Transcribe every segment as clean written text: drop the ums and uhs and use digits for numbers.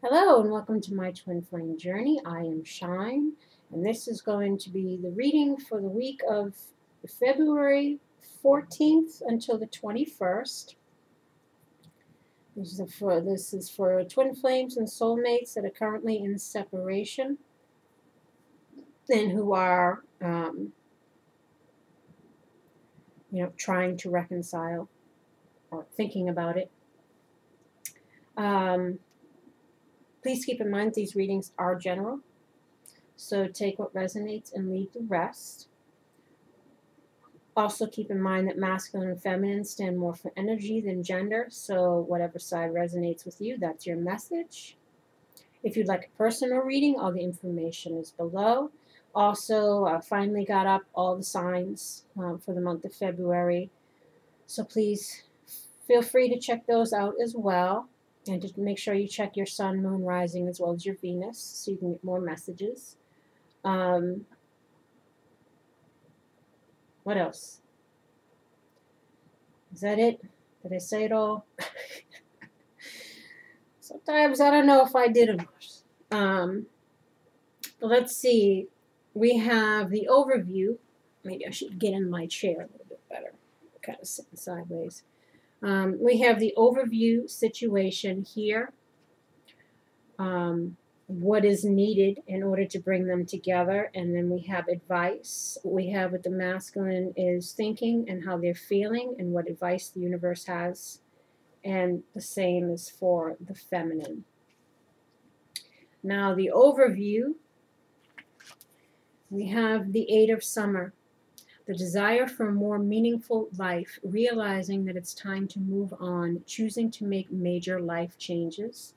Hello and welcome to my twin flame journey. I am Shine, and this is going to be the reading for the week of February 14th until the 21st. This is for twin flames and soulmates that are currently in separation and who are, trying to reconcile or thinking about it. Please keep in mind these readings are general, so take what resonates and leave the rest. Also keep in mind that masculine and feminine stand more for energy than gender, so whatever side resonates with you, that's your message. If you'd like a personal reading, all the information is below. Also, I finally got up all the signs for the month of February, so please feel free to check those out as well. And to make sure you check your sun, moon, rising, as well as your Venus, so you can get more messages. What else? Is that it? Did I say it all? Sometimes I don't know if I did or not. Let's see. We have the overview. Maybe I should get in my chair a little bit better. I'm kind of sitting sideways. We have the overview situation here. What is needed in order to bring them together, and then we have advice. What we have with the masculine is thinking and how they're feeling and what advice the universe has, and the same is for the feminine. Now the overview, we have the Eight of Summer. The desire for a more meaningful life, realizing that it's time to move on, choosing to make major life changes.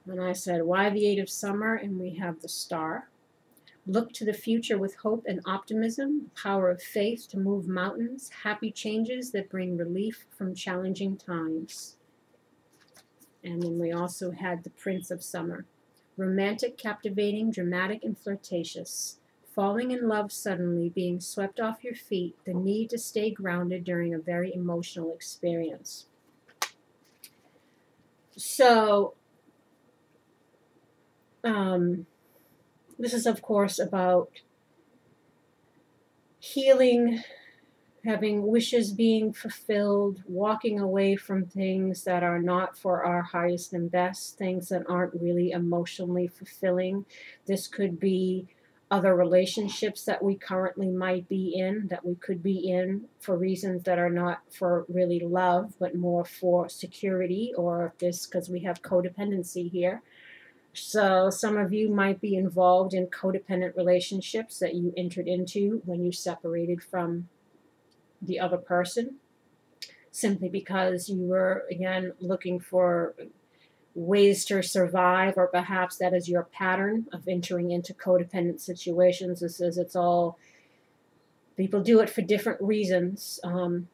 And I said, why the Eight of Summer? And we have the Star. Look to the future with hope and optimism, power of faith to move mountains, happy changes that bring relief from challenging times. And then we also had the Prince of Summer. Romantic, captivating, dramatic, and flirtatious. Falling in love suddenly, being swept off your feet, the need to stay grounded during a very emotional experience. So, this is, of course, about healing, having wishes being fulfilled, walking away from things that are not for our highest and best, things that aren't really emotionally fulfilling. This could be other relationships that we currently might be in, that we could be in for reasons that are not for really love, but more for security, or this, because we have codependency here. So some of you might be involved in codependent relationships that you entered into when you separated from the other person, simply because you were, again, looking for ways to survive, or perhaps that is your pattern of entering into codependent situations. This is, it's all, people do it for different reasons, and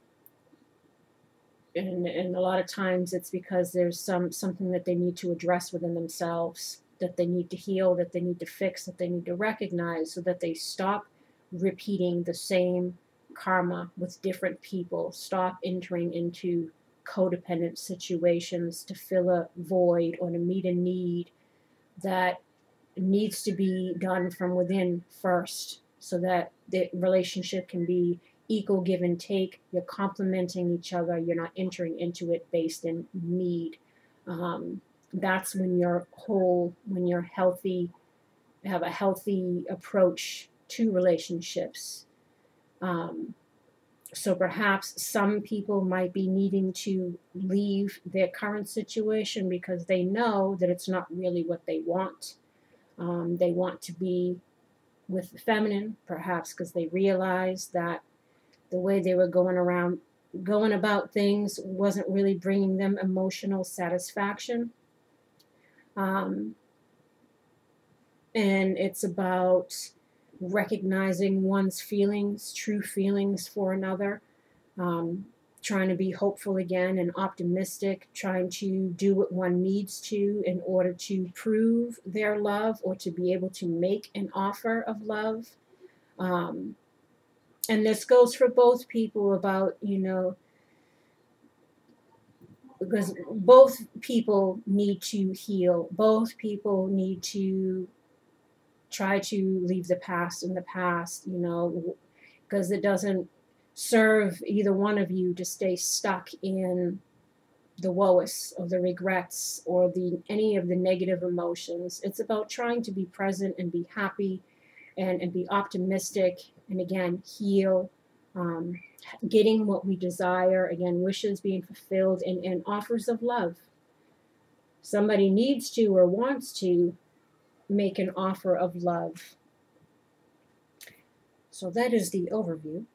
a lot of times it's because there's something that they need to address within themselves, that they need to heal, that they need to fix, that they need to recognize, so that they stop repeating the same karma with different people, stop entering into codependent situations to fill a void or to meet a need that needs to be done from within first, so that the relationship can be equal give and take. You're complementing each other. You're not entering into it based in need. That's when you're whole, when you're healthy, have a healthy approach to relationships. So perhaps some people might be needing to leave their current situation because they know that it's not really what they want. They want to be with the feminine, perhaps because they realize that the way they were going about things wasn't really bringing them emotional satisfaction. And it's about recognizing one's feelings, true feelings for another, trying to be hopeful again and optimistic, trying to do what one needs to in order to prove their love or to be able to make an offer of love. And this goes for both people about, because both people need to heal. Both people need to try to leave the past in the past, you know, because it doesn't serve either one of you to stay stuck in the woes or the regrets or the any of the negative emotions. It's about trying to be present and be happy and be optimistic and again heal, um, getting what we desire, again wishes being fulfilled, and offers of love. Somebody needs to or wants to make an offer of love. So that is the overview.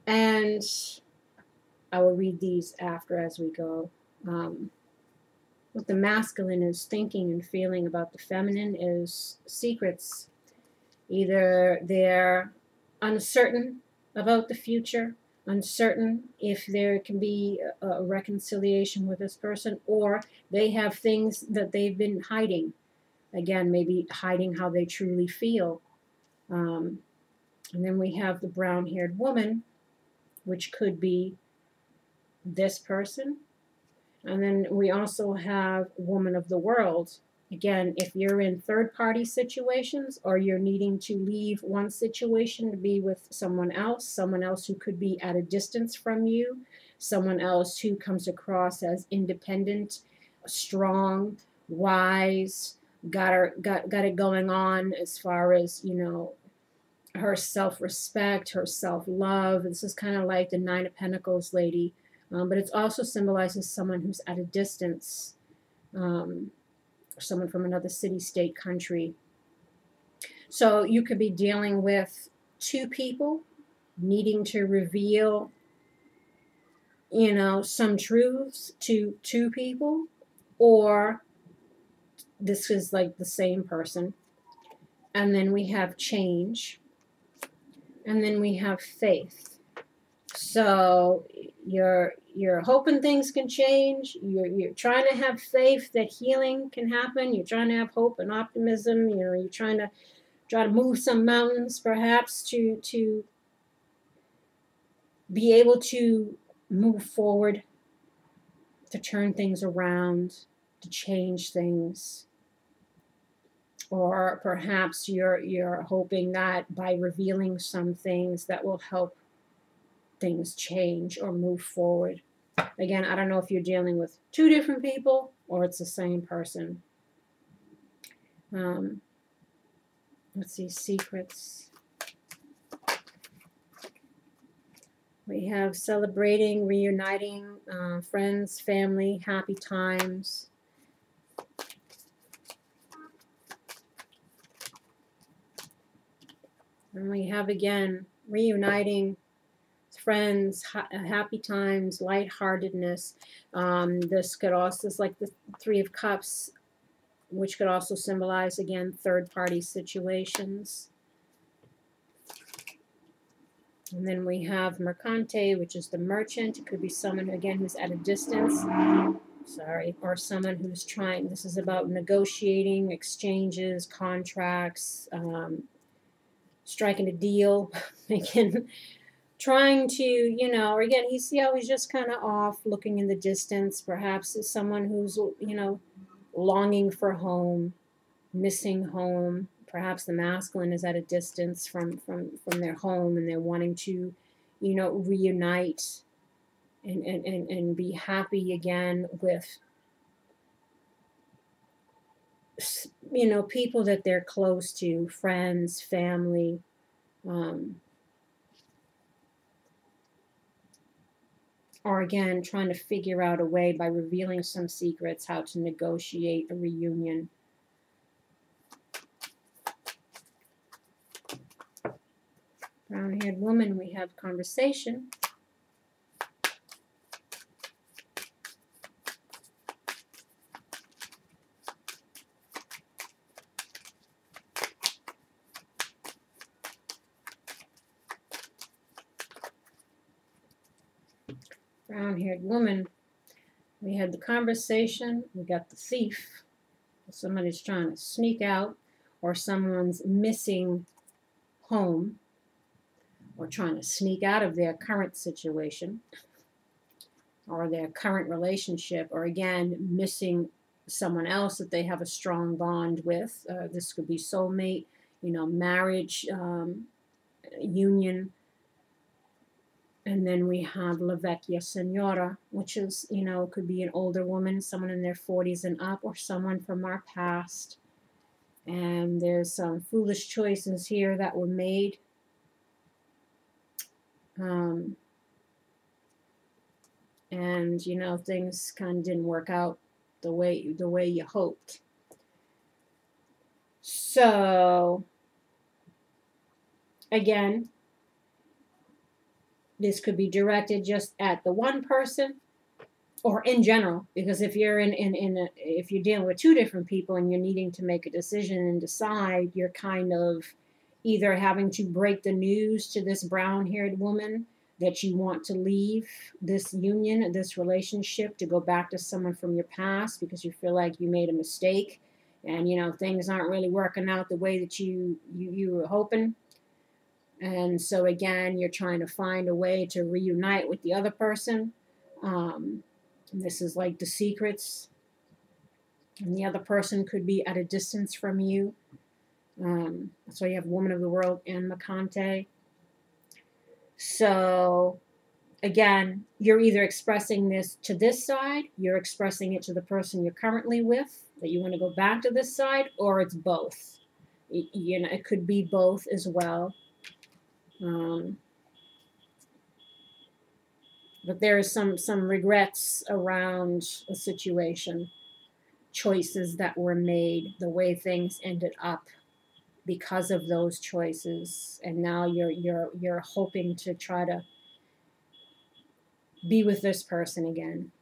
And I will read these after as we go. What the masculine is thinking and feeling about the feminine is secrets. Either they're uncertain about the future, uncertain if there can be a reconciliation with this person, or they have things that they've been hiding. Again, maybe hiding how they truly feel. And then we have the brown-haired woman, which could be this person. And then we also have woman of the world. Again, if you're in third-party situations or you're needing to leave one situation to be with someone else who could be at a distance from you, someone else who comes across as independent, strong, wise, got it going on as far as, you know, her self-respect, her self-love. This is kind of like the Nine of Pentacles lady. But it also symbolizes someone who's at a distance, someone from another city, state, country. So you could be dealing with two people needing to reveal, you know, some truths to two people, or this is like the same person. And then we have change, and then we have faith. So you're hoping things can change. You're trying to have faith that healing can happen. You're trying to have hope and optimism. You know, you're trying to move some mountains, perhaps to be able to move forward, to turn things around, to change things. Or perhaps you're hoping that by revealing some things that will help things change or move forward. Again, I don't know if you're dealing with two different people or it's the same person. Let's see, secrets. We have celebrating, reuniting, friends, family, happy times. And we have again, reuniting, friends, happy times, lightheartedness. This could also, is like the Three of Cups, which could also symbolize, again, third-party situations. And then we have Mercante, which is the merchant. It could be someone, again, who's at a distance. Sorry. Or someone who's trying. This is about negotiating, exchanges, contracts, striking a deal, making... trying to, you know, or again, he's just kind of off, looking in the distance. Perhaps it's someone who's, you know, longing for home, missing home. Perhaps the masculine is at a distance from their home, and they're wanting to, you know, reunite and be happy again with, you know, people that they're close to, friends, family. Or again, trying to figure out a way by revealing some secrets how to negotiate a reunion. Brown-haired woman, we have conversation. Brown-haired woman, we had the conversation, we got the thief. Somebody's trying to sneak out, or someone's missing home, or trying to sneak out of their current situation. or their current relationship, or again, missing someone else that they have a strong bond with. This could be soulmate, marriage, union. And then we have La Vecchia Senora, which is, could be an older woman, someone in their 40s and up, or someone from our past. And there's some foolish choices here that were made. And things kind of didn't work out the way you hoped. So again, this could be directed just at the one person or in general, because if you're if you're dealing with two different people and you're needing to make a decision and decide, you're kind of either having to break the news to this brown-haired woman that you want to leave this union, this relationship, to go back to someone from your past because you feel like you made a mistake and things aren't really working out the way that you were hoping. And so again, you're trying to find a way to reunite with the other person. This is like the secrets. And the other person could be at a distance from you. So you have Woman of the World and Macante. So again, you're either expressing this to this side, you're expressing it to the person you're currently with, that you want to go back to this side, or it's both. It could be both as well. But there is some regrets around a situation, choices that were made, the way things ended up because of those choices, and now you're hoping to try to be with this person again.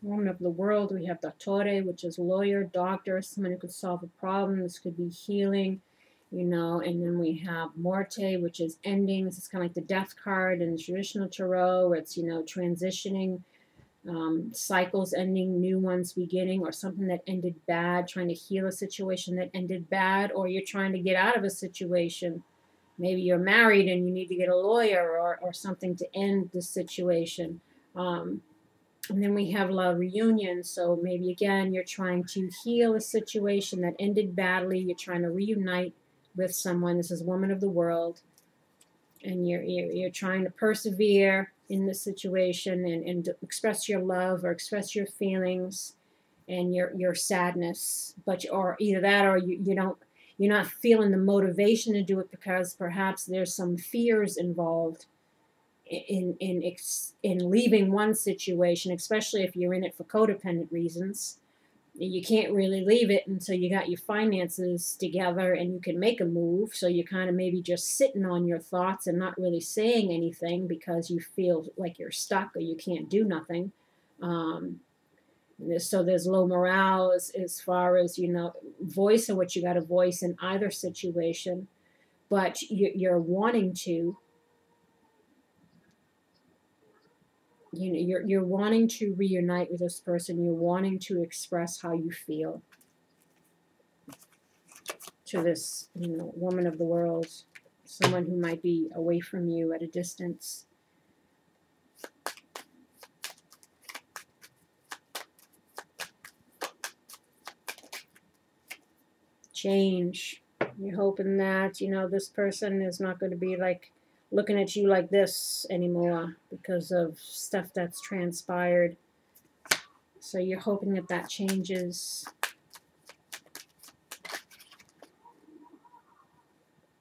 Woman of the World, we have Dottore, which is lawyer, doctor, someone who could solve a problem. This could be healing, and then we have Morte, which is endings. It's kind of like the death card in the traditional tarot, where it's, transitioning, cycles ending, new ones beginning, or something that ended bad, trying to heal a situation that ended bad, or you're trying to get out of a situation. Maybe you're married and you need to get a lawyer or something to end the situation. And then we have La Reunion. So maybe again, you're trying to heal a situation that ended badly. You're trying to reunite with someone. This is Woman of the World. And you're trying to persevere in this situation and express your love or express your feelings and your sadness. Or either that, or you're not feeling the motivation to do it because perhaps there's some fears involved in leaving one situation, especially if you're in it for codependent reasons. You can't really leave it until you got your finances together and you can make a move. So you're kind of maybe just sitting on your thoughts and not really saying anything because you feel like you're stuck or you can't do nothing. So there's low morale as far as, voicing what you got to voice in either situation. But you're wanting to, you're wanting to reunite with this person. You're wanting to express how you feel to this, Woman of the World, someone who might be away from you at a distance. Change. You're hoping that, this person is not going to be like looking at you like this anymore because of stuff that's transpired. So you're hoping that that changes.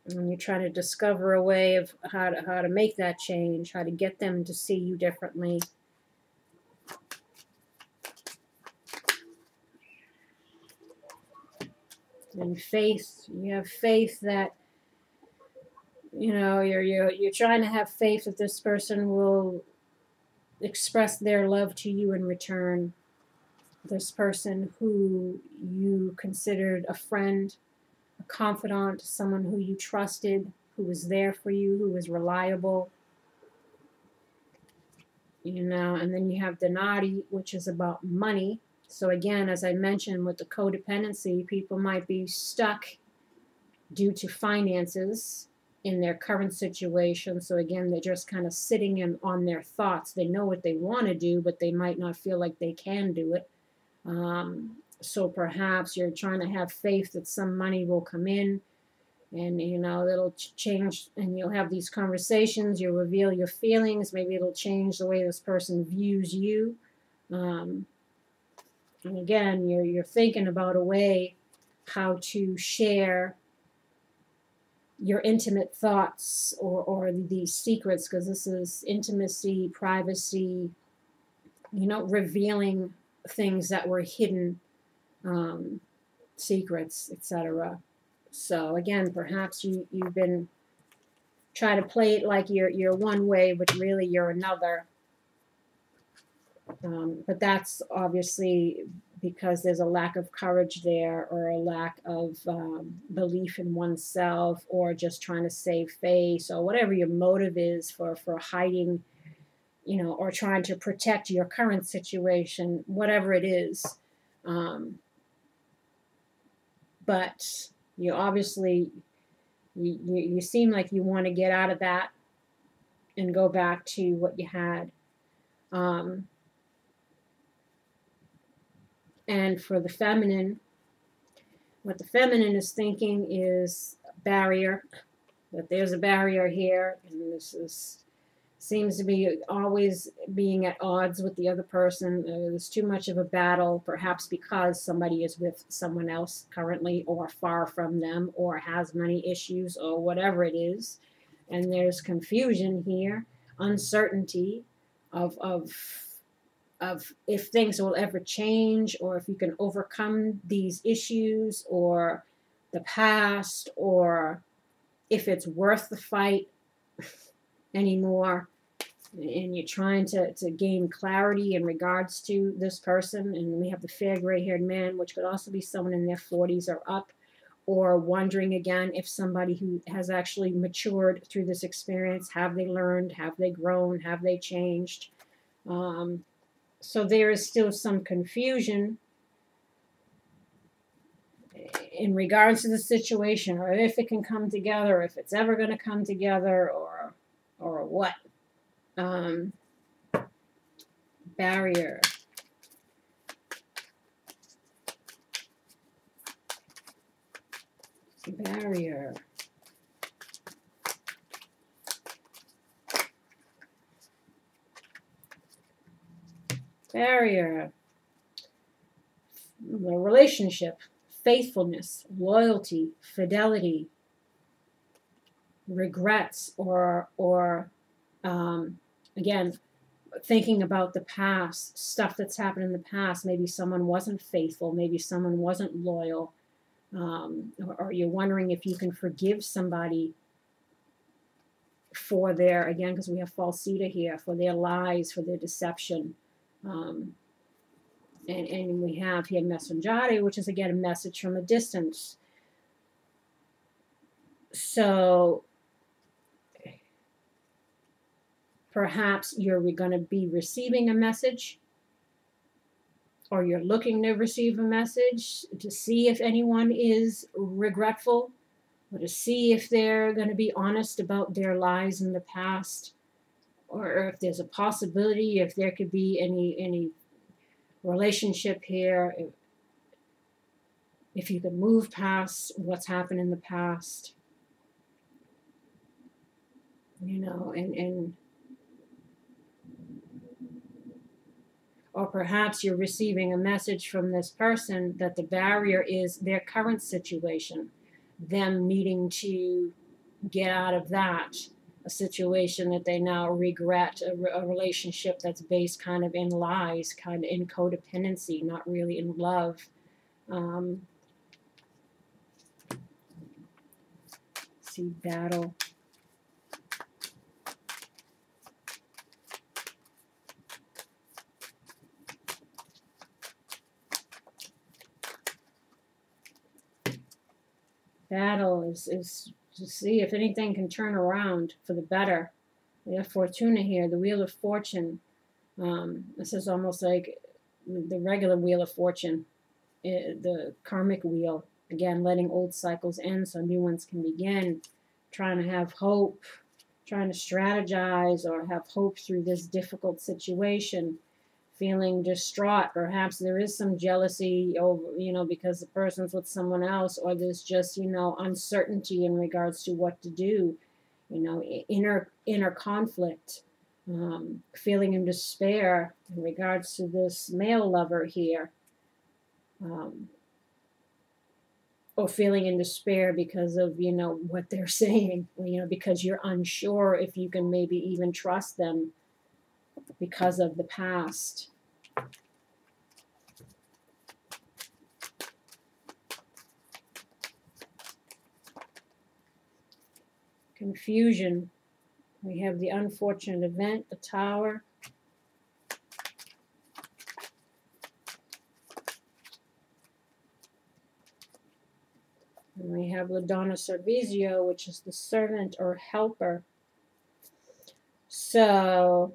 And you're trying to discover a way of how to make that change, how to get them to see you differently. And faith, you have faith that, you're trying to have faith that this person will express their love to you in return. This person who you considered a friend, a confidant, someone who you trusted, who was there for you, who was reliable. And then you have Denari, which is about money. So again, as I mentioned with the codependency, people might be stuck due to finances in their current situation. So again, they're just kind of sitting in on their thoughts. They know what they want to do, but they might not feel like they can do it. So perhaps you're trying to have faith that some money will come in, and it'll change, and you'll have these conversations, you'll reveal your feelings, maybe it'll change the way this person views you. And again, you're thinking about a way how to share your intimate thoughts or these secrets, because this is intimacy, privacy, revealing things that were hidden, secrets, etc. So again, perhaps you've been trying to play it like you're one way, but really you're another. But that's obviously because there's a lack of courage there, or a lack of belief in oneself, or just trying to save face, or whatever your motive is for hiding, or trying to protect your current situation, whatever it is. But you obviously, you seem like you want to get out of that and go back to what you had. And for the feminine, what the feminine is thinking is barrier, that there's a barrier here, and this seems to be always being at odds with the other person. There's too much of a battle, perhaps because somebody is with someone else currently, or far from them, or has money issues, or whatever it is. And there's confusion here, uncertainty of if things will ever change, or if you can overcome these issues, or the past, or if it's worth the fight anymore. And you're trying to gain clarity in regards to this person. And we have the fair gray-haired man, which could also be someone in their 40s or up, or wondering again if somebody who has actually matured through this experience. Have they learned? Have they grown? Have they changed? So there is still some confusion in regards to the situation, or if it can come together, if it's ever going to come together, or what. Barrier. Barrier. Barrier. The relationship, faithfulness, loyalty, fidelity, regrets, or again, thinking about the past, stuff that's happened in the past. Maybe someone wasn't faithful, maybe someone wasn't loyal, or you're wondering if you can forgive somebody for their, again, because we have falsita here, for their lies, for their deception. And we have here messengare, which is again a message from a distance. So perhaps you're going to be receiving a message, or you're looking to receive a message to see if anyone is regretful, or to see if they're going to be honest about their lies in the past, or if there's a possibility, if there could be any relationship here, if you can move past what's happened in the past, and or perhaps you're receiving a message from this person that the barrier is their current situation, them needing to get out of that, a situation that they now regret, a relationship that's based kind of in lies, kind of in codependency, not really in love. See, battle. Battle is to see if anything can turn around for the better. We have Fortuna here, the Wheel of Fortune. This is almost like the regular wheel of fortune, the karmic wheel, again, letting old cycles end so new ones can begin, trying to have hope, trying to strategize or have hope through this difficult situation, feeling distraught. Perhaps there is some jealousy over, because the person's with someone else, or there's just, uncertainty in regards to what to do, inner conflict, feeling in despair in regards to this male lover here. Or feeling in despair because of, what they're saying, because you're unsure if you can maybe even trust them because of the past. Confusion. We have the unfortunate event, the Tower. And we have La Donna Servizio, which is the servant or helper. So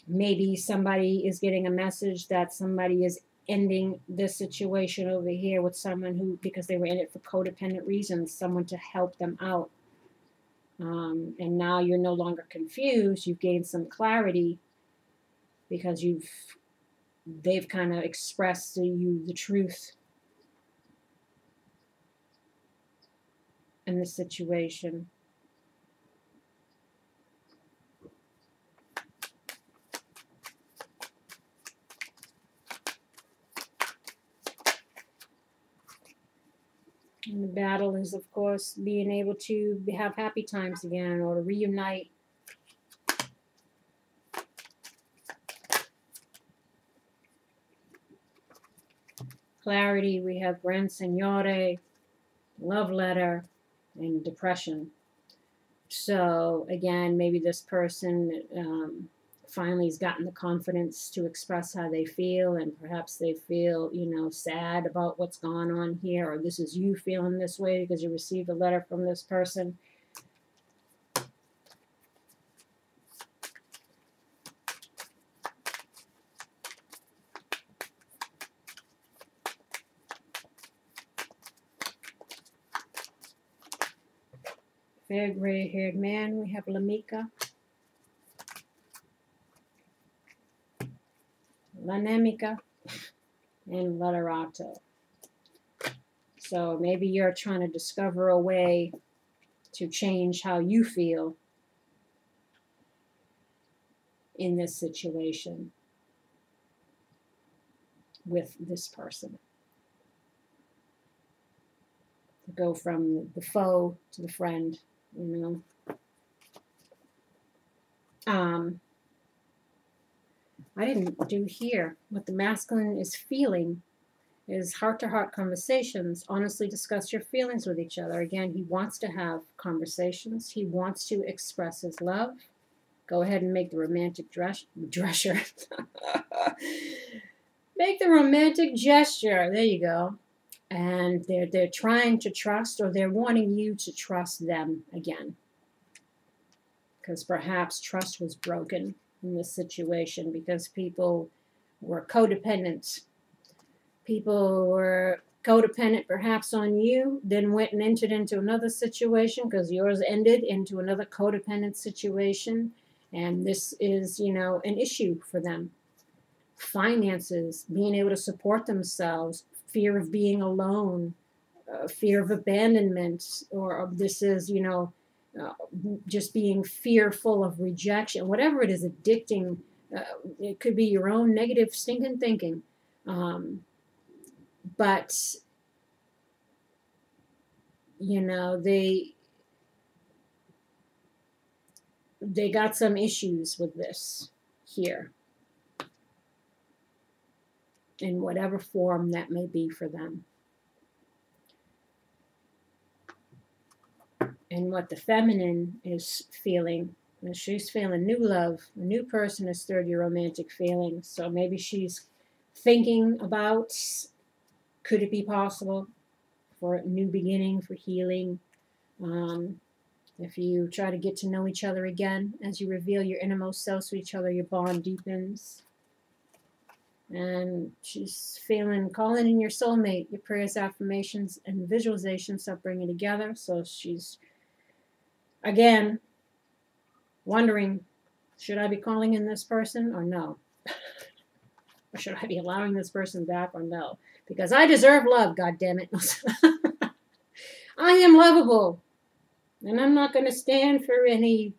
maybe somebody is getting a message that somebody is ending this situation over here with someone who, because they were in it for codependent reasons, someone to help them out. And now you're no longer confused. You've gained some clarity because they've kind of expressed to you the truth in the situation. And the battle is, of course, being able to have happy times again or to reunite. Clarity, we have Gran Signore, love letter, and depression. So, again, maybe this person finally has gotten the confidence to express how they feel, and perhaps they feel, sad about what's gone on here, or this is you feeling this way because you received a letter from this person. Fair gray-haired man, we have L'Amica. L'Anemica and L'Adorato. So maybe you're trying to discover a way to change how you feel in this situation with this person. To go from the foe to the friend, I didn't do here. What the masculine is feeling is heart-to-heart conversations. Honestly discuss your feelings with each other. Again, he wants to have conversations. He wants to express his love. Go ahead and make the romantic gesture. Make the romantic gesture. There you go. And they're trying to trust, or they're wanting you to trust them again. Because perhaps trust was broken in this situation because people were codependent. People were codependent perhaps on you, then went and entered into another situation because yours ended into another codependent situation. And this is, an issue for them. Finances, being able to support themselves, fear of being alone, fear of abandonment, or this is, just being fearful of rejection, whatever it is, addicting. It could be your own negative stinking thinking. But, they got some issues with this here, in whatever form that may be for them. And what the feminine is feeling, she's feeling new love. A new person has stirred your romantic feelings. So maybe she's thinking about, could it be possible for a new beginning, for healing, If you try to get to know each other again, as you reveal your innermost selves to each other, your bond deepens. And she's feeling, calling in your soulmate. Your prayers, affirmations, and visualizations start bringing together. So she's, again, wondering, should I be calling in this person or no? Or should I be allowing this person back or no? Because I deserve love, goddammit. I am lovable. And I'm not going to stand for any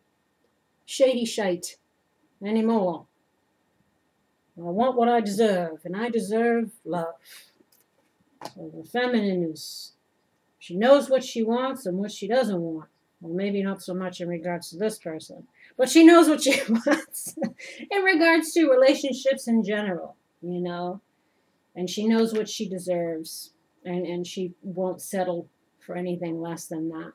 shady shite anymore. I want what I deserve, and I deserve love. So the feminine is, she knows what she wants and what she doesn't want. Well, maybe not so much in regards to this person, but she knows what she wants in regards to relationships in general, you know, and she knows what she deserves, and she won't settle for anything less than that.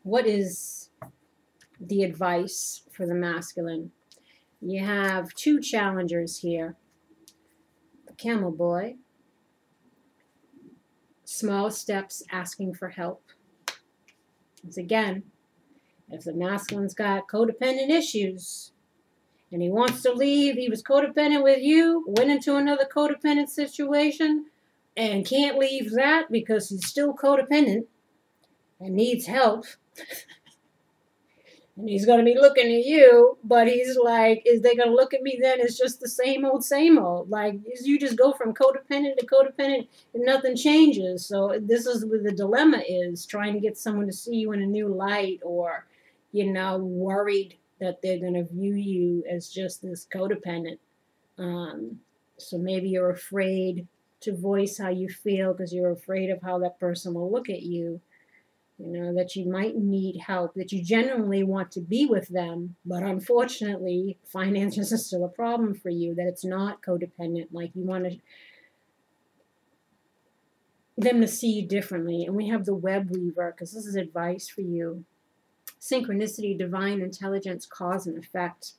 What is the advice for the masculine? You have two challengers here. The camel boy. Small steps asking for help. Once again, if the masculine's got codependent issues and he wants to leave, he was codependent with you, went into another codependent situation and can't leave that because he's still codependent and needs help. And he's going to be looking at you, but he's like, is they going to look at me then? It's just the same old, same old. Like, you just go from codependent to codependent and nothing changes. So this is where the dilemma is, trying to get someone to see you in a new light, or, you know, worried that they're going to view you as just this codependent. So maybe you're afraid to voice how you feel because you're afraid of how that person will look at you. You know, that you might need help, that you genuinely want to be with them, but unfortunately, finances are still a problem for you, that it's not codependent, like you want them to see you differently. And we have the web weaver, because this is advice for you. Synchronicity, divine intelligence, cause and effect.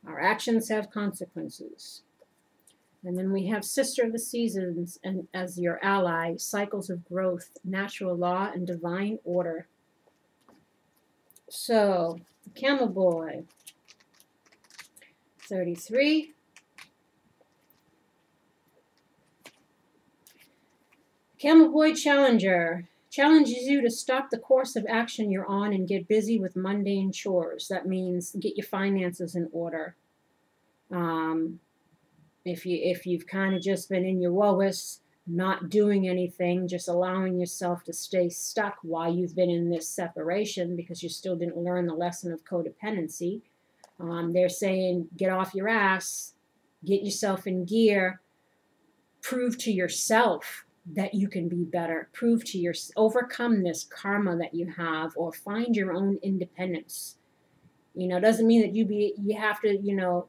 Our actions have consequences. And then we have Sister of the Seasons and as your ally, cycles of growth, natural law, and divine order. So, Camel Boy, 33. Camel Boy Challenger challenges you to stop the course of action you're on and get busy with mundane chores. That means get your finances in order. If you've kind of just been in your woes, not doing anything, just allowing yourself to stay stuck while you've been in this separation because you still didn't learn the lesson of codependency. They're saying, get off your ass, get yourself in gear, prove to yourself that you can be better, overcome this karma that you have, or find your own independence. You know, it doesn't mean that you have to, you know,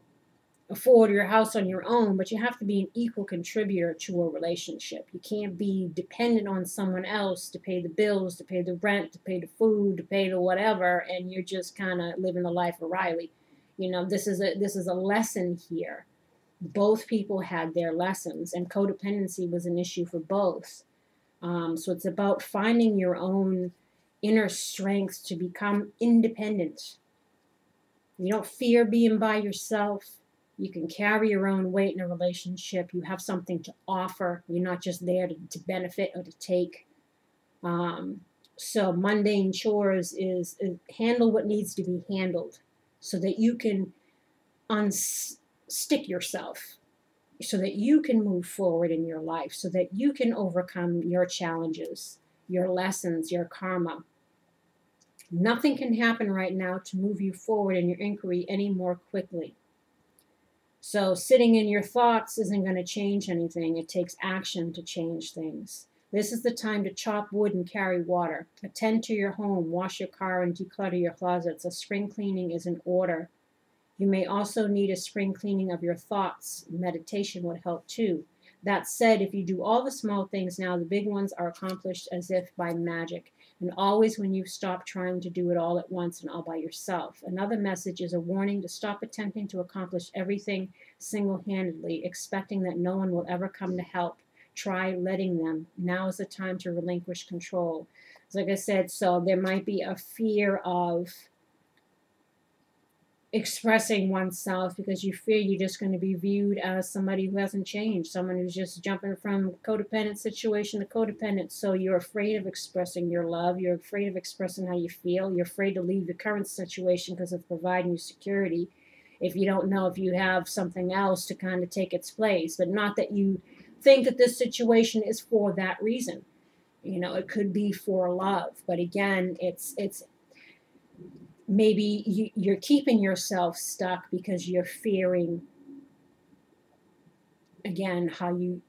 afford your house on your own, but you have to be an equal contributor to a relationship. You can't be dependent on someone else to pay the bills, to pay the rent, to pay the food, to pay the whatever, and you're just kind of living the life of Riley. You know, this is a lesson here. Both people had their lessons, and codependency was an issue for both. So it's about finding your own inner strength to become independent. You don't fear being by yourself. You can carry your own weight in a relationship. You have something to offer. You're not just there to benefit or to take. So mundane chores is handle what needs to be handled so that you can unstick yourself, so that you can move forward in your life, so that you can overcome your challenges, your lessons, your karma. Nothing can happen right now to move you forward in your inquiry any more quickly. So sitting in your thoughts isn't going to change anything. It takes action to change things. This is the time to chop wood and carry water. Attend to your home, wash your car, and declutter your closets. A spring cleaning is in order. You may also need a spring cleaning of your thoughts. Meditation would help too. That said, if you do all the small things now, the big ones are accomplished as if by magic. And always when you stop trying to do it all at once and all by yourself. Another message is a warning to stop attempting to accomplish everything single-handedly, expecting that no one will ever come to help. Try letting them. Now is the time to relinquish control. Like I said, so there might be a fear of expressing oneself because you fear you're just going to be viewed as somebody who hasn't changed, someone who's just jumping from codependent situation to codependent. So you're afraid of expressing your love. You're afraid of expressing how you feel. You're afraid to leave the current situation because of providing you security. If you don't know if you have something else to kind of take its place, but not that you think that this situation is for that reason. You know, it could be for love, but again, it's maybe you're keeping yourself stuck because you're fearing, again, how you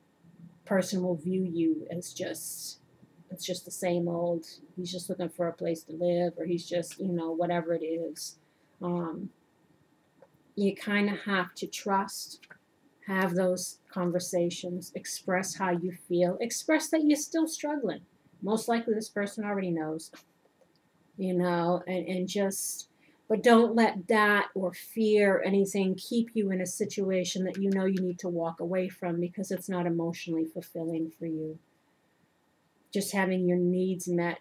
person will view you as just, it's just the same old, he's just looking for a place to live, or he's just, you know, whatever it is. You kind of have to trust, have those conversations, express how you feel, express that you're still struggling. Most likely this person already knows, you know, and just, but don't let that or fear or anything keep you in a situation that you know you need to walk away from because it's not emotionally fulfilling for you. Just having your needs met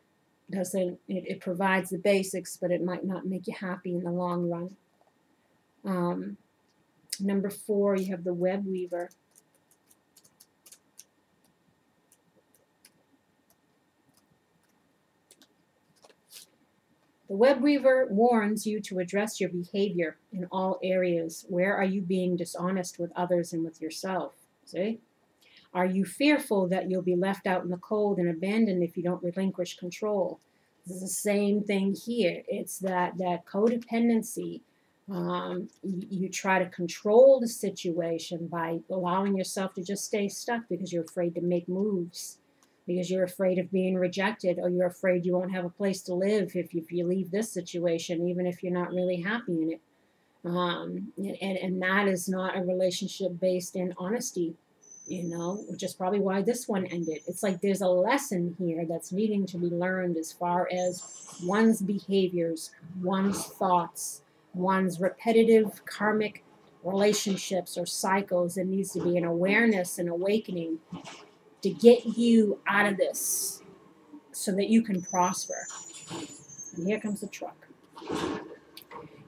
doesn't, it provides the basics, but it might not make you happy in the long run. Number 4, you have the web weaver. The web weaver warns you to address your behavior in all areas. Where are you being dishonest with others and with yourself? See? Are you fearful that you'll be left out in the cold and abandoned if you don't relinquish control? This is the same thing here. It's that codependency. You try to control the situation by allowing yourself to just stay stuck because you're afraid to make moves, because you're afraid of being rejected, or you're afraid you won't have a place to live if you leave this situation, even if you're not really happy in it. And that is not a relationship based in honesty, you know, which is probably why this one ended. It's like there's a lesson here that's needing to be learned as far as one's behaviors, one's thoughts, one's repetitive karmic relationships or cycles. There needs to be an awareness and awakening to get you out of this so that you can prosper. And here comes the truck.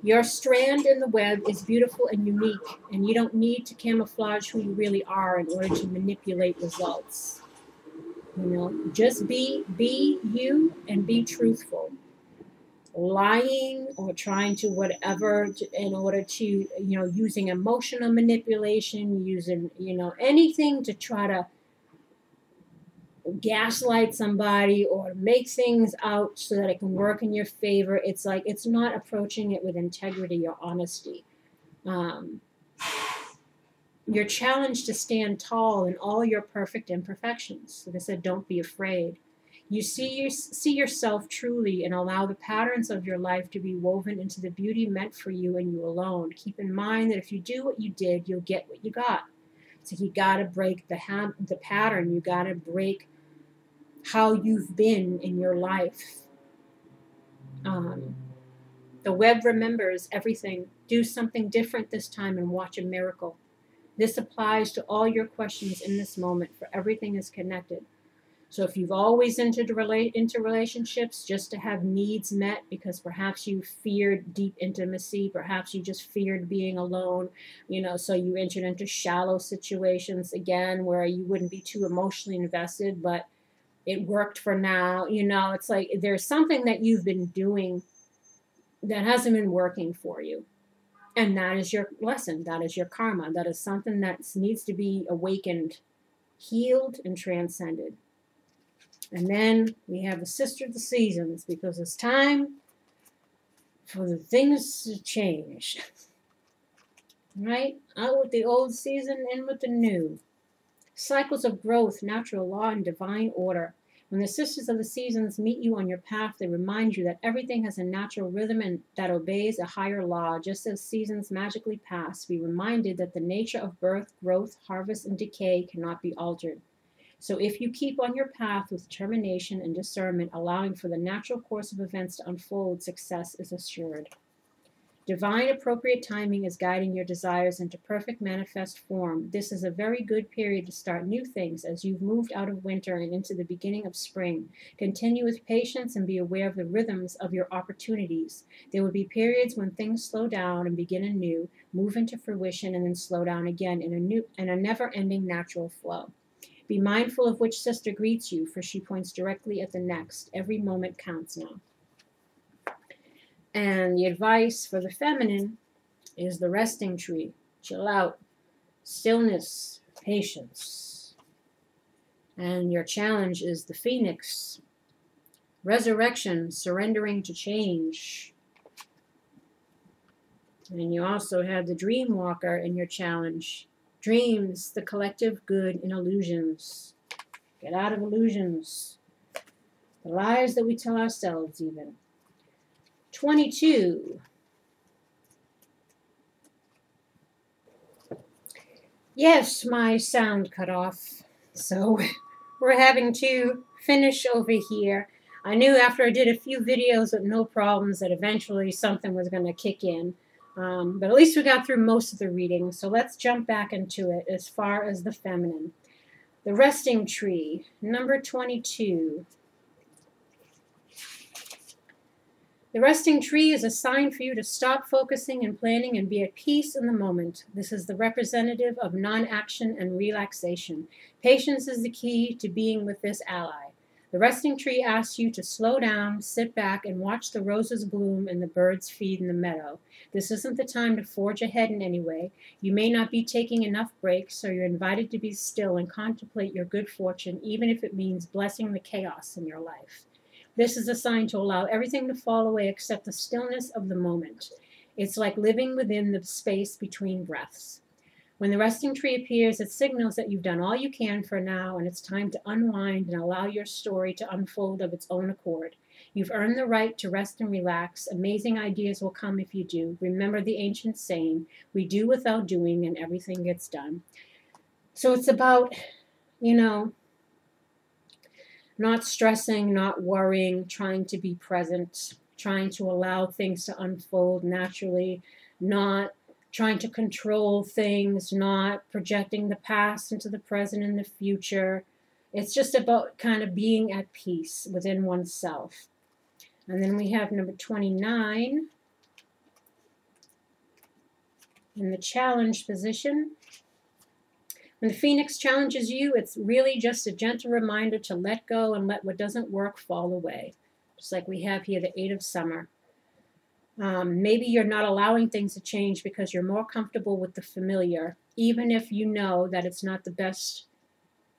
Your strand in the web is beautiful and unique, and you don't need to camouflage who you really are in order to manipulate results. You know, just be you and be truthful. Lying or trying to whatever in order to, you know, using emotional manipulation, using, you know, anything to try to gaslight somebody or make things out so that it can work in your favor. It's like, it's not approaching it with integrity or honesty. You're challenged to stand tall in all your perfect imperfections. Like I said, don't be afraid. You see yourself truly and allow the patterns of your life to be woven into the beauty meant for you and you alone. Keep in mind that if you do what you did, you'll get what you got. So you got to break the pattern. You got to break how you've been in your life. The web remembers everything. Do something different this time and watch a miracle. This applies to all your questions in this moment, for everything is connected. So if you've always entered into relationships just to have needs met because perhaps you feared deep intimacy, perhaps you just feared being alone, you know, so you entered into shallow situations again where you wouldn't be too emotionally invested, but it worked for now. You know, it's like there's something that you've been doing that hasn't been working for you. And that is your lesson. That is your karma. That is something that needs to be awakened, healed, and transcended. And then we have the sister of the seasons, because it's time for the things to change. Right? Out with the old season, in with the new. Cycles of growth, natural law, and divine order. When the sisters of the seasons meet you on your path, they remind you that everything has a natural rhythm and that obeys a higher law. Just as seasons magically pass, be reminded that the nature of birth, growth, harvest, and decay cannot be altered. So if you keep on your path with determination and discernment, allowing for the natural course of events to unfold, success is assured. Divine appropriate timing is guiding your desires into perfect manifest form. This is a very good period to start new things as you've moved out of winter and into the beginning of spring. Continue with patience and be aware of the rhythms of your opportunities. There will be periods when things slow down and begin anew, move into fruition, and then slow down again in a never-ending natural flow. Be mindful of which sister greets you, for she points directly at the next. Every moment counts now. And the advice for the feminine is the resting tree. Chill out, stillness, patience. And your challenge is the phoenix. Resurrection, surrendering to change. And you also have the dream walker in your challenge. Dreams, the collective good in illusions. Get out of illusions. The lies that we tell ourselves even. 22. Yes, my sound cut off, so we're having to finish over here. I knew after I did a few videos with no problems that eventually something was going to kick in, but at least we got through most of the reading, so let's jump back into it as far as the feminine. The resting tree, number 22. The resting tree is a sign for you to stop focusing and planning and be at peace in the moment. This is the representative of non-action and relaxation. Patience is the key to being with this ally. The resting tree asks you to slow down, sit back, and watch the roses bloom and the birds feed in the meadow. This isn't the time to forge ahead in any way. You may not be taking enough breaks, so you're invited to be still and contemplate your good fortune, even if it means blessing the chaos in your life. This is a sign to allow everything to fall away except the stillness of the moment. It's like living within the space between breaths. When the resting tree appears, it signals that you've done all you can for now, and it's time to unwind and allow your story to unfold of its own accord. You've earned the right to rest and relax. Amazing ideas will come if you do. Remember the ancient saying, we do without doing and everything gets done. So it's about, not stressing, not worrying, trying to be present, trying to allow things to unfold naturally, not trying to control things, not projecting the past into the present and the future. It's just about kind of being at peace within oneself. And then we have number 29 in the challenge position. When the phoenix challenges you, it's really just a gentle reminder to let go and let what doesn't work fall away. Just like we have here, the 8 of summer. Maybe you're not allowing things to change because you're more comfortable with the familiar, even if you know that it's not the best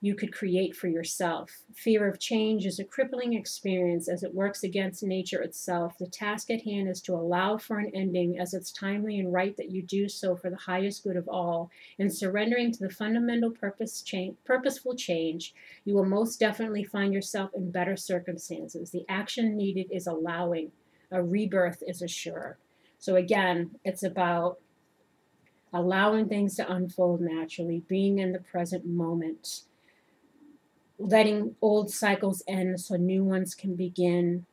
you could create for yourself. Fear of change is a crippling experience as it works against nature itself. The task at hand is to allow for an ending, as it's timely and right that you do so for the highest good of all. In surrendering to the fundamental purposeful change, you will most definitely find yourself in better circumstances. The action needed is allowing. A rebirth is assured. So again, it's about allowing things to unfold naturally, being in the present moment, letting old cycles end so new ones can begin,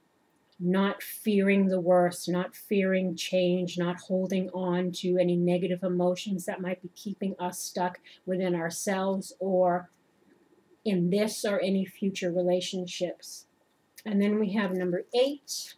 not fearing the worst, not fearing change, not holding on to any negative emotions that might be keeping us stuck within ourselves or in this or any future relationships. And then we have number 8.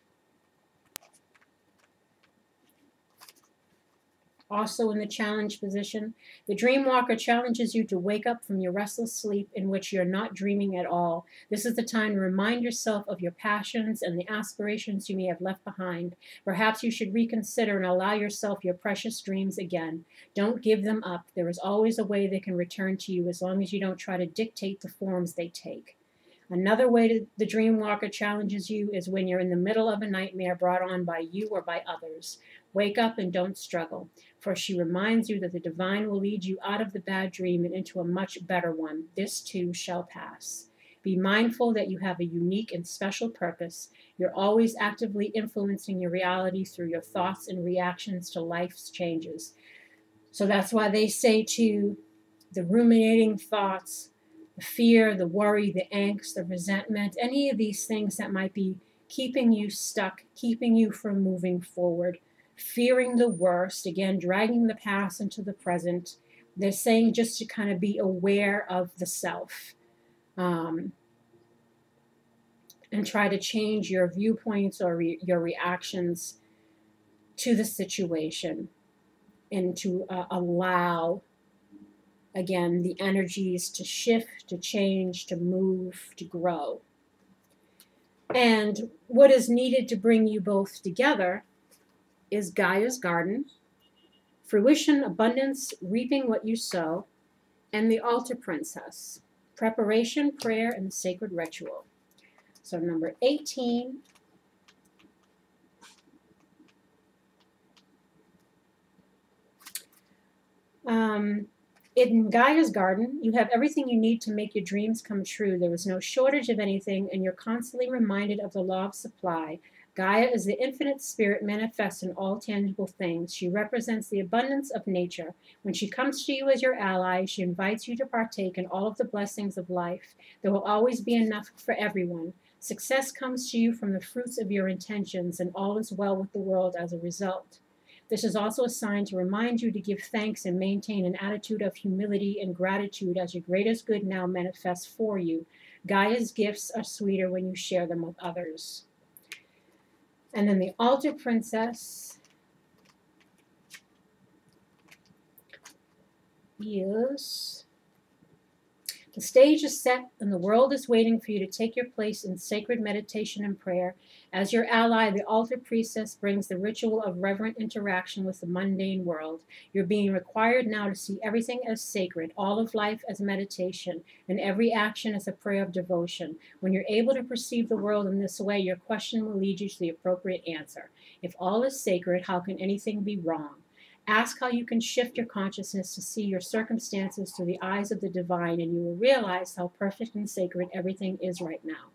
Also in the challenge position, the dream walker challenges you to wake up from your restless sleep in which you're not dreaming at all. This is the time to remind yourself of your passions and the aspirations you may have left behind. Perhaps you should reconsider and allow yourself your precious dreams again. Don't give them up. There is always a way they can return to you as long as you don't try to dictate the forms they take. Another way the dream walker challenges you is when you're in the middle of a nightmare brought on by you or by others. Wake up and don't struggle, for she reminds you that the divine will lead you out of the bad dream and into a much better one. This too shall pass. Be mindful that you have a unique and special purpose. You're always actively influencing your reality through your thoughts and reactions to life's changes. So that's why they say to the ruminating thoughts, the fear, the worry, the angst, the resentment, any of these things that might be keeping you stuck, keeping you from moving forward. fearing the worst, again, dragging the past into the present. They're saying just to kind of be aware of the self, and try to change your viewpoints or your reactions to the situation, and to allow, again, the energies to shift, to change, to move, to grow. And what is needed to bring you both together is Gaia's garden, fruition, abundance, reaping what you sow, and the altar princess, preparation, prayer, and the sacred ritual. So number 18. In Gaia's garden, you have everything you need to make your dreams come true. There is no shortage of anything, and you're constantly reminded of the law of supply. Gaia is the infinite spirit manifest in all tangible things. She represents the abundance of nature. When she comes to you as your ally, she invites you to partake in all of the blessings of life. There will always be enough for everyone. Success comes to you from the fruits of your intentions, and all is well with the world as a result. This is also a sign to remind you to give thanks and maintain an attitude of humility and gratitude as your greatest good now manifests for you. Gaia's gifts are sweeter when you share them with others. And then the altar princess is... The stage is set and the world is waiting for you to take your place in sacred meditation and prayer. As your ally, the altar priestess brings the ritual of reverent interaction with the mundane world. You're being required now to see everything as sacred, all of life as meditation, and every action as a prayer of devotion. When you're able to perceive the world in this way, your question will lead you to the appropriate answer. If all is sacred, how can anything be wrong? Ask how you can shift your consciousness to see your circumstances through the eyes of the divine, and you will realize how perfect and sacred everything is right now.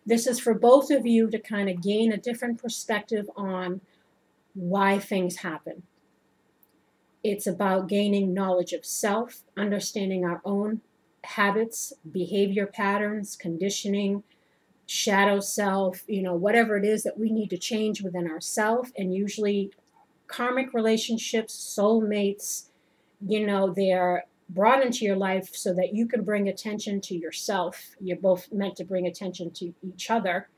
This is for both of you to kind of gain a different perspective on why things happen. It's about gaining knowledge of self, understanding our own habits, behavior patterns, conditioning, shadow self, whatever it is that we need to change within ourselves. And usually karmic relationships, soulmates, they're brought into your life so that you can bring attention to yourself. You're both meant to bring attention to each other,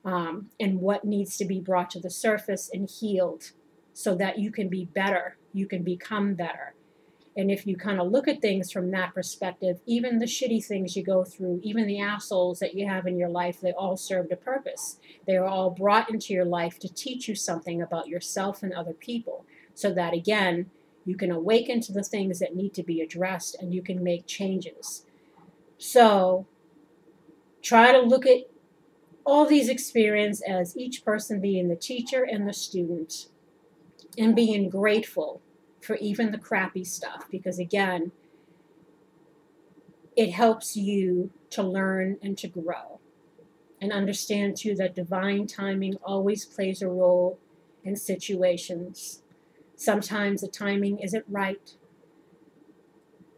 and what needs to be brought to the surface and healed so that you can be better, you can become better. And if you kind of look at things from that perspective, even the shitty things you go through, even the assholes that you have in your life, they all served a purpose. They are all brought into your life to teach you something about yourself and other people, so that, again, you can awaken to the things that need to be addressed and you can make changes. So try to look at all these experiences as each person being the teacher and the student, and being grateful for even the crappy stuff, because again, it helps you to learn and to grow, and understand too that divine timing always plays a role in situations. Sometimes the timing isn't right,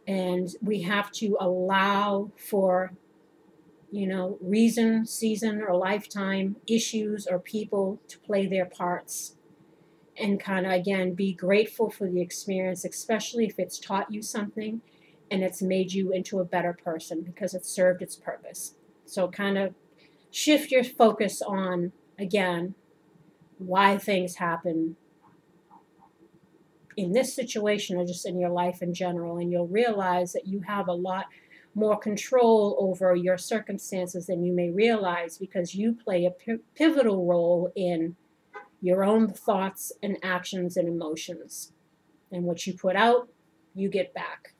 and we have to allow for reason, season, or lifetime issues or people to play their parts. And kind of, again, be grateful for the experience, especially if it's taught you something and it's made you into a better person because it served its purpose. So kind of shift your focus on, again, why things happen in this situation or just in your life in general. And you'll realize that you have a lot more control over your circumstances than you may realize, because you play a pivotal role in your own thoughts and actions and emotions. And what you put out, you get back.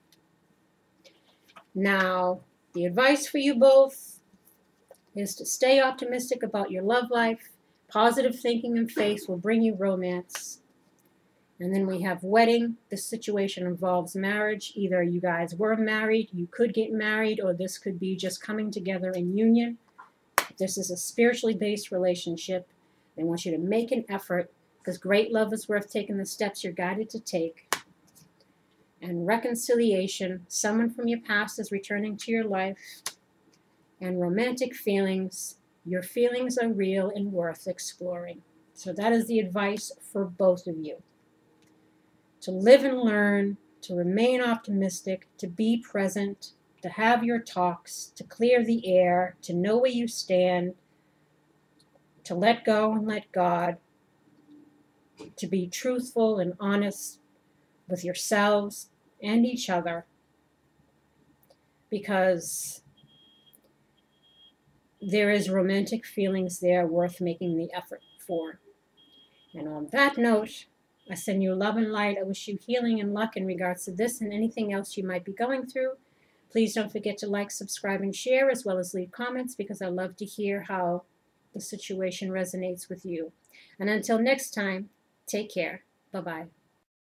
Now, the advice for you both is to stay optimistic about your love life. Positive thinking and faith will bring you romance. And then we have wedding. This situation involves marriage. Either you guys were married, you could get married, or this could be just coming together in union. This is a spiritually based relationship. They want you to make an effort, because great love is worth taking the steps you're guided to take. And reconciliation, someone from your past is returning to your life. And romantic feelings, your feelings are real and worth exploring. So that is the advice for both of you. To live and learn, to remain optimistic, to be present, to have your talks, to clear the air, to know where you stand, to let go and let God, to be truthful and honest with yourselves and each other, because there is romantic feelings there worth making the effort for. And on that note, I send you love and light. I wish you healing and luck in regards to this and anything else you might be going through. Please don't forget to like, subscribe, and share, as well as leave comments, because I love to hear how the situation resonates with you. And until next time, take care. Bye-bye.